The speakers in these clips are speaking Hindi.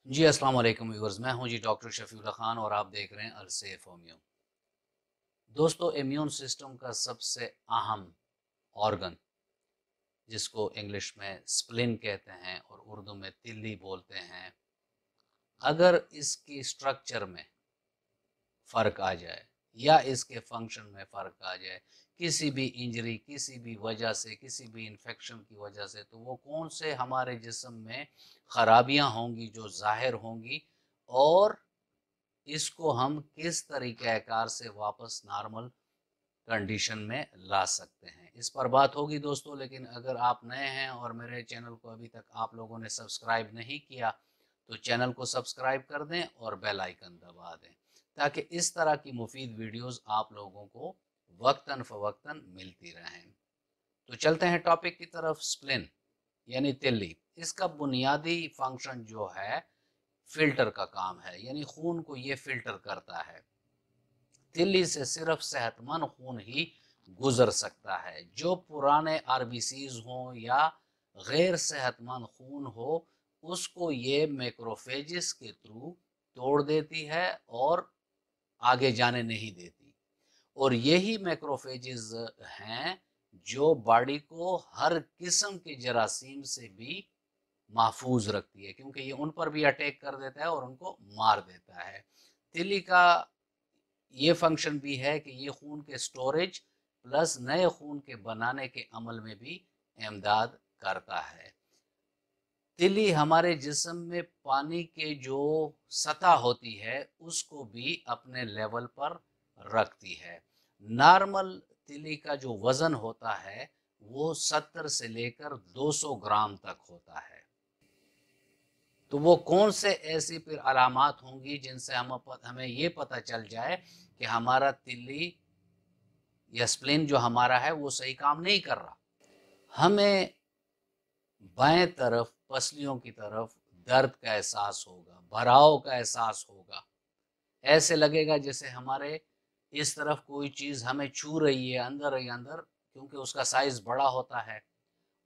जी अस्सलाम वालेकुम व्यूअर्स, मैं हूं जी डॉक्टर शफीउल्लाह खान और आप देख रहे हैं अलसेफ होम्यो। दोस्तों, इम्यून सिस्टम का सबसे अहम ऑर्गन, जिसको इंग्लिश में स्प्लिन कहते हैं और उर्दू में तिल्ली बोलते हैं, अगर इसकी स्ट्रक्चर में फ़र्क आ जाए या इसके फंक्शन में फ़र्क आ जाए, किसी भी इंजरी, किसी भी वजह से, किसी भी इन्फेक्शन की वजह से, तो वो कौन से हमारे जिस्म में ख़राबियाँ होंगी जो ज़ाहिर होंगी और इसको हम किस तरीक़ेकार से वापस नॉर्मल कंडीशन में ला सकते हैं, इस पर बात होगी दोस्तों। लेकिन अगर आप नए हैं और मेरे चैनल को अभी तक आप लोगों ने सब्सक्राइब नहीं किया तो चैनल को सब्सक्राइब कर दें और बेल आइकन दबा दें, ताकि इस तरह की मुफीद वीडियोस आप लोगों को वक्तन फ़वक्तन मिलती रहें। तो चलते हैं टॉपिक की तरफ। स्प्लिन यानी तिल्ली, इसका बुनियादी फंक्शन जो है फिल्टर का काम है, यानी खून को ये फिल्टर करता है। तिल्ली से सिर्फ सेहतमंद खून ही गुजर सकता है। जो पुराने आरबीसीज हों या गैर सेहतमंद खून हो, उसको ये मैक्रोफेजिस के थ्रू तोड़ देती है और आगे जाने नहीं देती। और यही मैक्रोफेजेस हैं जो बॉडी को हर किस्म के जरासीम से भी महफूज रखती है, क्योंकि ये उन पर भी अटैक कर देता है और उनको मार देता है। तिल्ली का ये फंक्शन भी है कि ये खून के स्टोरेज प्लस नए खून के बनाने के अमल में भी इमदाद करता है। तिल्ली हमारे जिस्म में पानी के जो सतह होती है उसको भी अपने लेवल पर रखती है। नॉर्मल तिल्ली का जो वज़न होता है वो 70 से लेकर 200 ग्राम तक होता है। तो वो कौन से ऐसी फिर अलामात होंगी जिनसे हमें ये पता चल जाए कि हमारा तिल्ली या स्प्लिन जो हमारा है वो सही काम नहीं कर रहा। हमें बाएं तरफ पसलियों की तरफ दर्द का एहसास होगा, भराव का एहसास होगा। ऐसे लगेगा जैसे हमारे इस तरफ कोई चीज़ हमें छू रही है अंदर ही अंदर, क्योंकि उसका साइज बड़ा होता है।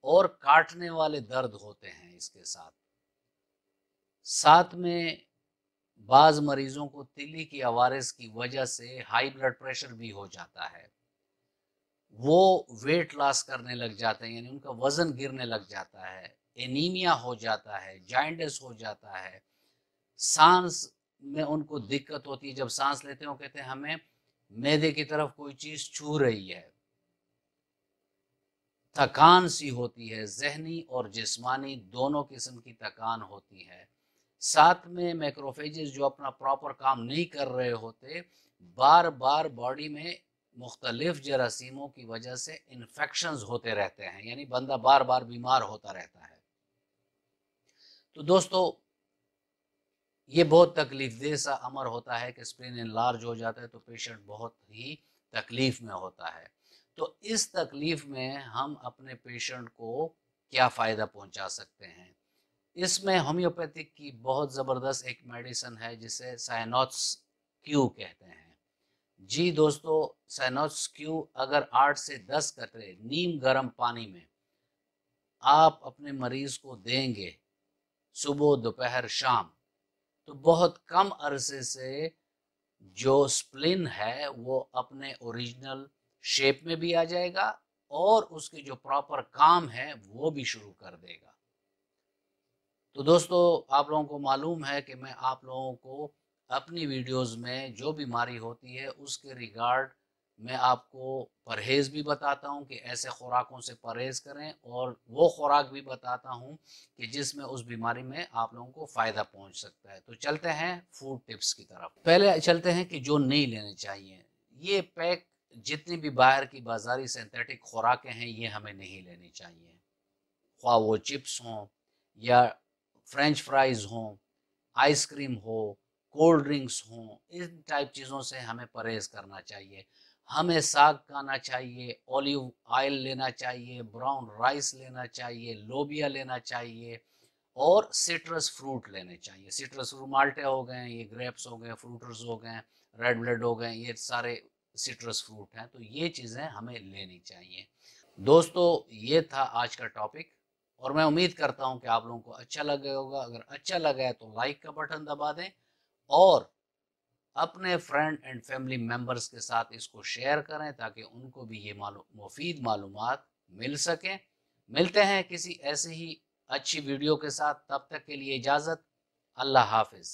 और काटने वाले दर्द होते हैं इसके साथ। साथ में बाज़ मरीजों को तिल्ली की अवारिस की वजह से हाई ब्लड प्रेशर भी हो जाता है। वो वेट लॉस करने लग जाते हैं, यानी उनका वजन गिरने लग जाता है, एनीमिया हो जाता है, जाइंडिस हो जाता है, सांस में उनको दिक्कत होती है। जब सांस लेते हैं वो कहते हैं हमें मैदे की तरफ कोई चीज छू रही है। थकान सी होती है, जहनी और जिस्मानी दोनों किस्म की थकान होती है। साथ में मैक्रोफेजेस जो अपना प्रॉपर काम नहीं कर रहे होते, बार बार बॉडी में मुख्तलिफ जरासीमों की वजह से इन्फेक्शंस होते रहते हैं, यानी बंदा बार बार बीमार होता रहता है। तो दोस्तों, ये बहुत तकलीफ देह सा अमर होता है कि स्प्लीन इनलार्ज हो जाता है तो पेशेंट बहुत ही तकलीफ में होता है। तो इस तकलीफ में हम अपने पेशेंट को क्या फ़ायदा पहुंचा सकते हैं? इसमें होम्योपैथिक की बहुत ज़बरदस्त एक मेडिसिन है जिसे साइनोक्स क्यू कहते हैं। जी दोस्तों, साइनोक्स क्यू अगर 8 से 10 कतरे नीम गर्म पानी में आप अपने मरीज को देंगे, सुबह दोपहर शाम, तो बहुत कम अरसे से जो स्प्लिन है वो अपने ओरिजिनल शेप में भी आ जाएगा और उसके जो प्रॉपर काम है वो भी शुरू कर देगा। तो दोस्तों, आप लोगों को मालूम है कि मैं आप लोगों को अपनी वीडियोस में जो बीमारी होती है उसके रिगार्ड मैं आपको परहेज़ भी बताता हूं कि ऐसे खुराकों से परहेज़ करें, और वो खुराक भी बताता हूं कि जिसमें उस बीमारी में आप लोगों को फ़ायदा पहुंच सकता है। तो चलते हैं फूड टिप्स की तरफ। पहले चलते हैं कि जो नहीं लेने चाहिए। ये पैक जितनी भी बाहर की बाजारी सिंथेटिक खुराकें हैं ये हमें नहीं लेनी चाहिए, ख्वाह वो चिप्स हों या फ्रेंच फ्राइज़ हों, आइसक्रीम हो, कोल्ड ड्रिंक्स हों, इन टाइप चीज़ों से हमें परहेज़ करना चाहिए। हमें साग खाना चाहिए, ऑलिव ऑयल लेना चाहिए, ब्राउन राइस लेना चाहिए, लोबिया लेना चाहिए और सिट्रस फ्रूट लेने चाहिए। सिट्रस फ्रूट माल्टे हो गए, ये ग्रेप्स हो गए, फ्रूटर्स हो गए, रेड ब्लेड हो गए, ये सारे सिट्रस फ्रूट हैं। तो ये चीज़ें हमें लेनी चाहिए। दोस्तों, ये था आज का टॉपिक। और मैं उम्मीद करता हूं कि आप लोगों को अच्छा लगा होगा। अगर अच्छा लगा है तो लाइक का बटन दबा दें और अपने फ्रेंड एंड फैमिली मेम्बर्स के साथ इसको शेयर करें ताकि उनको भी ये मुफीद मालूमात मिल सकें। मिलते हैं किसी ऐसे ही अच्छी वीडियो के साथ, तब तक के लिए इजाज़त। अल्लाह हाफिज़।